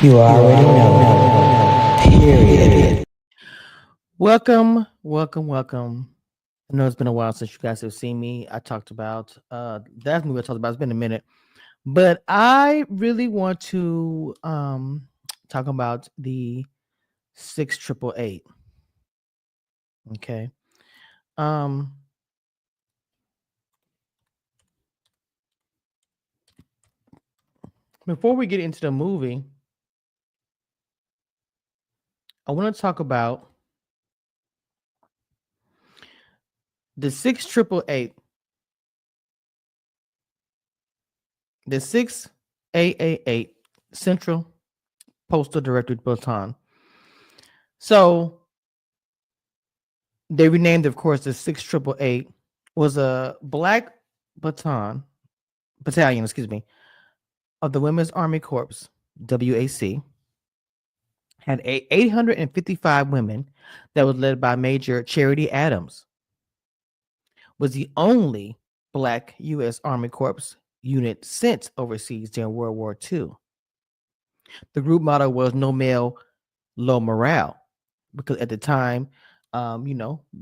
You already know. Period. Welcome, welcome, welcome. I know it's been a while since you guys have seen me. I talked about that movie I talked about. It's been a minute, but I really want to talk about the 6888. Okay. Um Before we get into the movie, I want to talk about the 6888. The 6888 Central Postal Directorate Baton. So they renamed, of course, the 6888 was a black battalion, of the Women's Army Corps, WAC, had 855 women that was led by Major Charity Adams, was the only black U.S. Army Corps unit sent overseas during World War II. The group motto was no male, low morale, because at the time,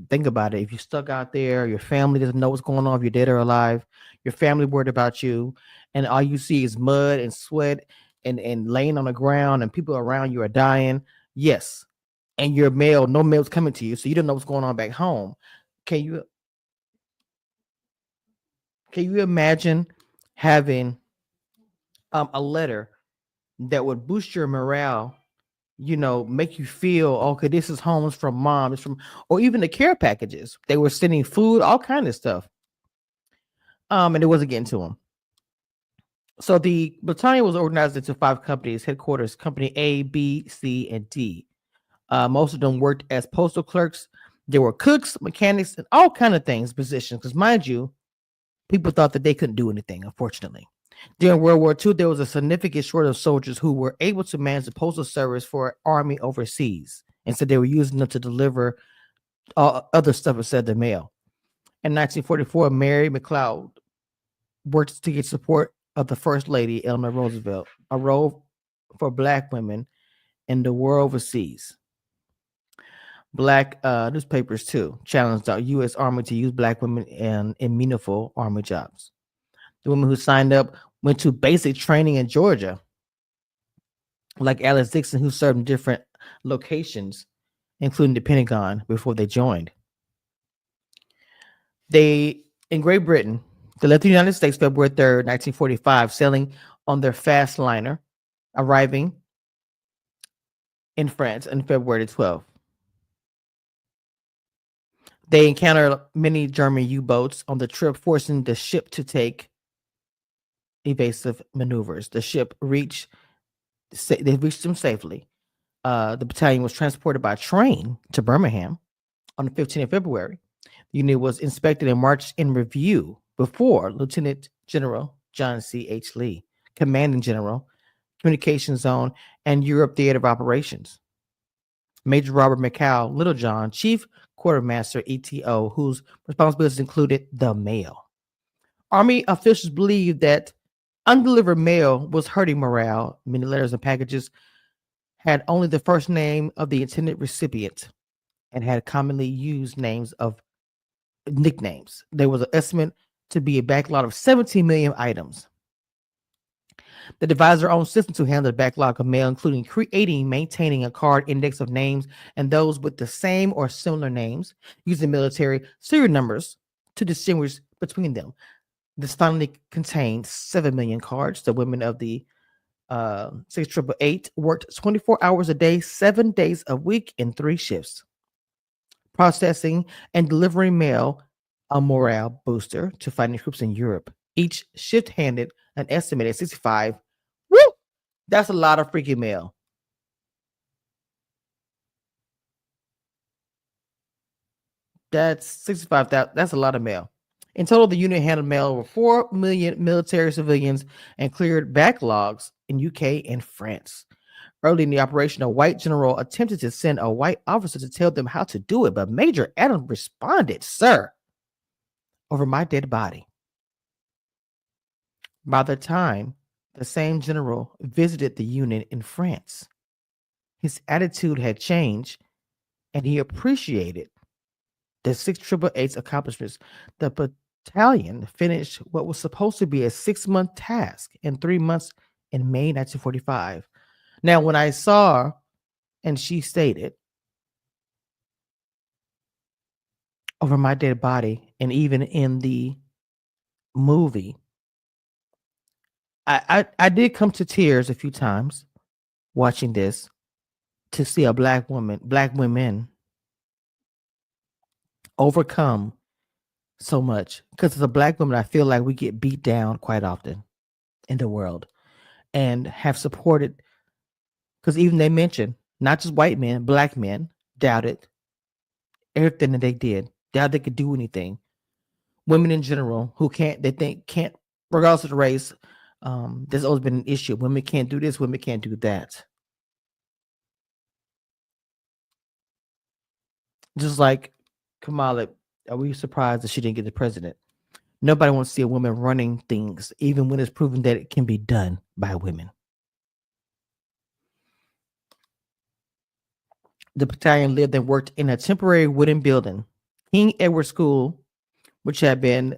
think about it. If you're stuck out there, your family doesn't know what's going on, if you're dead or alive, your family worried about you, and all you see is mud and sweat and laying on the ground, and people around you are dying. Yes, and you're male, no mail's coming to you, so you don't know what's going on back home. Can you can you imagine having a letter that would boost your morale, make you feel okay, this is homes from mom, it's from, or even the care packages. They were sending food, all kind of stuff. And it wasn't getting to them. So the battalion was organized into 5 companies, headquarters, company A, B, C, and D. Most of them worked as postal clerks. There were cooks, mechanics, and all kind of things, positions. Because mind you, people thought that they couldn't do anything, unfortunately. During World War II, there was a significant shortage of soldiers who were able to manage the postal service for army overseas. And so they were using them to deliver other stuff instead of the mail. In 1944, Mary McLeod worked to get support of the First Lady, Eleanor Roosevelt, a role for Black women in the war overseas. Black newspapers, too, challenged the U.S. Army to use Black women in meaningful Army jobs. The women who signed up went to basic training in Georgia, like Alice Dixon, who served in different locations, including the Pentagon, before they joined. In Great Britain, they left the United States February 3rd, 1945, sailing on their fast liner, arriving in France on February 12th. They encountered many German U-boats on the trip, forcing the ship to take evasive maneuvers. The ship reached them safely. The battalion was transported by train to Birmingham on the 15th of February. The unit was inspected and marched in review before Lieutenant General John C. H. Lee, Commanding General, Communications Zone, and Europe Theater of Operations. Major Robert McCall Littlejohn, Chief Quartermaster ETO, whose responsibilities included the mail. Army officials believed that undelivered mail was hurting morale. Many letters and packages had only the first name of the intended recipient and had commonly used names of nicknames. There was an estimate to be a backlog of 17 million items. The devised their own system to handle the backlog of mail, including creating, maintaining a card index of names and those with the same or similar names, using military serial numbers to distinguish between them. This finally contained 7 million cards. The women of the 6888 worked 24 hours a day, 7 days a week in 3 shifts, processing and delivering mail, a morale booster to fighting troops in Europe. Each shift handed an estimated 65. Woo! That's a lot of freaking mail. That's 65,000. That's a lot of mail. In total, the unit handled mail over 4 million military civilians and cleared backlogs in UK and France. Early in the operation, a white general attempted to send a white officer to tell them how to do it, but Major Adams responded, "Sir, over my dead body." By the time the same general visited the unit in France. His attitude had changed, and he appreciated the 688's accomplishments. The battalion finished what was supposed to be a 6-month task in 3 months in May 1945. Now, when I saw, and she stated, over my dead body, and even in the movie, I did come to tears a few times watching this to see a black women overcome so much. Because as a black woman, I feel like we get beat down quite often in the world, and have supported, because even they mentioned not just white men, black men doubted everything that they did, doubted they could do anything. Women in general who can't, regardless of the race, there's always been an issue. Women can't do this, women can't do that. Just like Kamala, are we surprised that she didn't get the president? Nobody wants to see a woman running things, even when it's proven that it can be done by women. The battalion lived and worked in a temporary wooden building, King Edward School, which had been,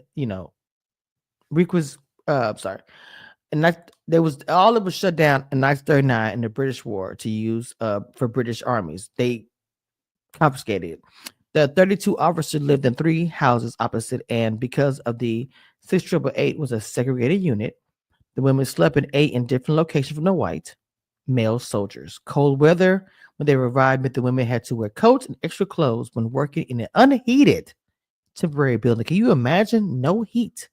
sorry, and that there was all of it was shut down in 1939 in the British War to use for British armies. They confiscated it. The 32 officers lived in 3 houses opposite, and because of the 688 was a segregated unit, the women slept and ate in different locations from the white male soldiers. Cold weather, when they arrived, meant the women had to wear coats and extra clothes when working in an unheated temporary building. Can you imagine? No heat.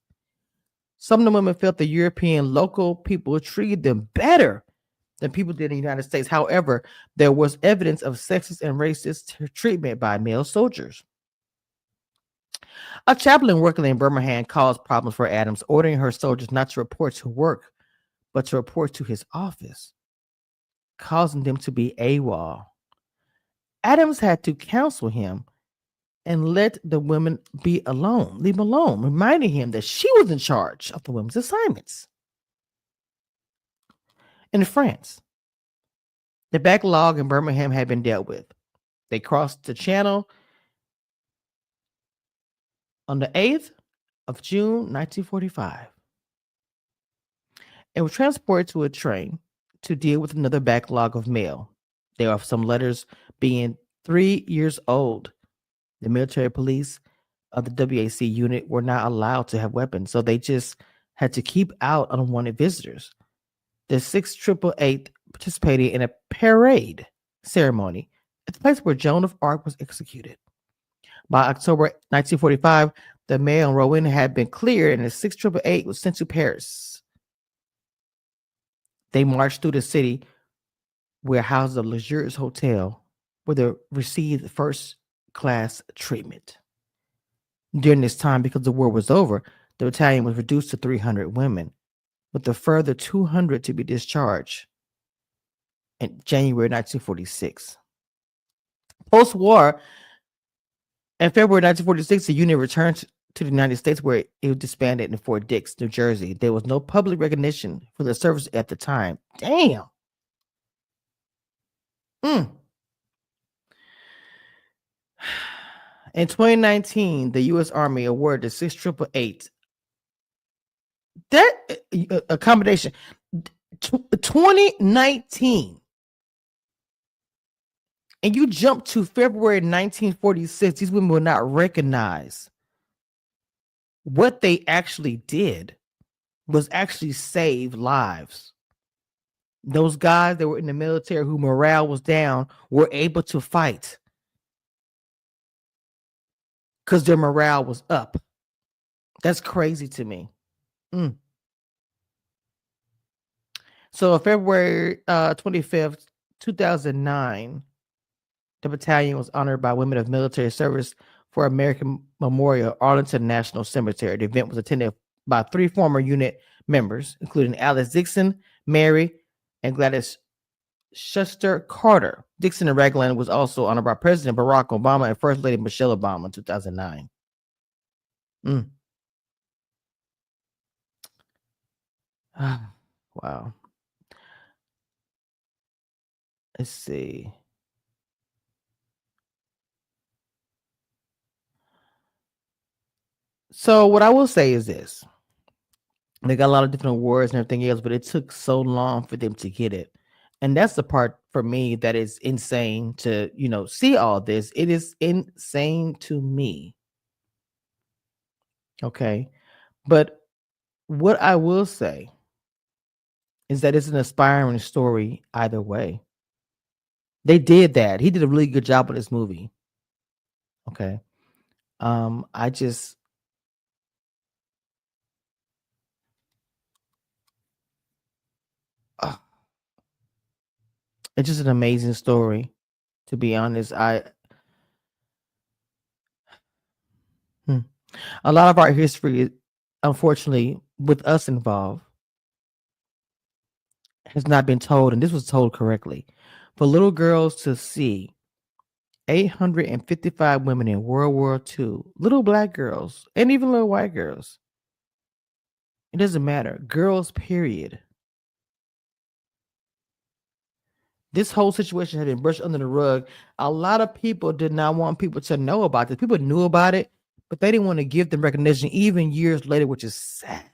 Some of the women felt the European local people treated them better than people did in the United States. However, there was evidence of sexist and racist treatment by male soldiers. A chaplain working in Birmingham caused problems for Adams, ordering her soldiers not to report to work, but to report to his office, causing them to be AWOL. Adams had to counsel him and let the women leave him alone, reminding him that she was in charge of the women's assignments. In France, the backlog in Birmingham had been dealt with. They crossed the channel on the 8th of June, 1945, and were transported to a train to deal with another backlog of mail. There are some letters being 3 years old. The military police of the WAC unit were not allowed to have weapons, so they just had to keep out unwanted visitors. The 688 participated in a parade ceremony at the place where Joan of Arc was executed. By October 1945, the mail in Rouen had been cleared and the 688 was sent to Paris. They marched through the city where housed a luxurious hotel where they received first-class treatment. During this time, because the war was over, the battalion was reduced to 300 women, with a further 200 to be discharged in January 1946. Post-war, in February 1946, the unit returned to the United States, where it was disbanded in Fort Dix, New Jersey. There was no public recognition for the service at the time. Damn. In 2019, the U.S. Army awarded the 688 that accommodation. 2019, and you jump to February 1946. These women will not recognize what they actually did was actually save lives. Those guys that were in the military who morale was down were able to fight because their morale was up. That's crazy to me. So on February 25th, 2009, the battalion was honored by Women of Military Service for American Memorial, Arlington National Cemetery. The event was attended by 3 former unit members, including Alice Dixon, Mary, and Gladys Schuster Carter. Dixon and Ragland was also honored by President Barack Obama and First Lady Michelle Obama in 2009. Wow. Let's see. So what I will say is this. They got a lot of different words and everything else, but it took so long for them to get it. And that's the part for me that is insane to, see all this. It is insane to me. Okay. But what I will say is that it's an aspiring story either way. They did that. He did a really good job with this movie. Okay. I just uh, it's just an amazing story, to be honest. Hmm. A lot of our history, unfortunately, with us involved, has not been told, and this was told correctly. For little girls to see 855 women in World War II, little black girls, and even little white girls, it doesn't matter. Girls, period. This whole situation had been brushed under the rug. A lot of people did not want people to know about this. People knew about it, but they didn't want to give them recognition even years later, which is sad.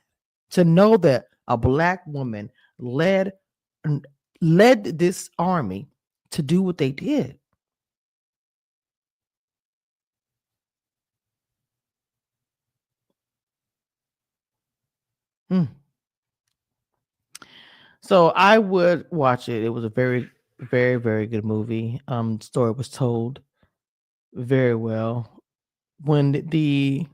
To know that a black woman led led this army to do what they did. Hmm. So I would watch it. It was a very, very, very good movie. Story was told very well. When the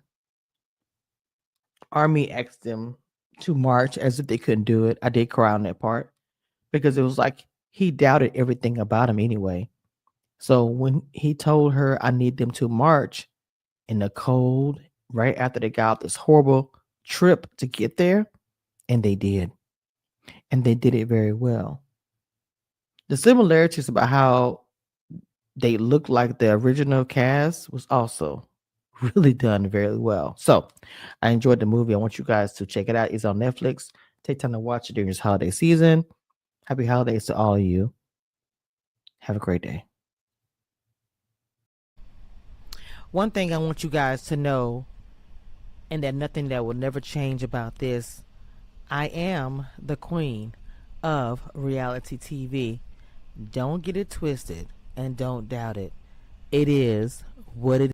army asked them to march as if they couldn't do it, I did cry on that part because it was like he doubted everything about him anyway. So when he told her, I need them to march in the cold, right after they got this horrible trip to get there, and they did. And they did it very well. The similarities about how they looked like the original cast was also really done very well. So I enjoyed the movie. I want you guys to check it out. It's on Netflix. Take time to watch it during this holiday season. Happy holidays to all of you. Have a great day. One thing I want you guys to know, and that nothing that will never change about this, I am the queen of reality TV. Don't get it twisted and don't doubt it. It is what it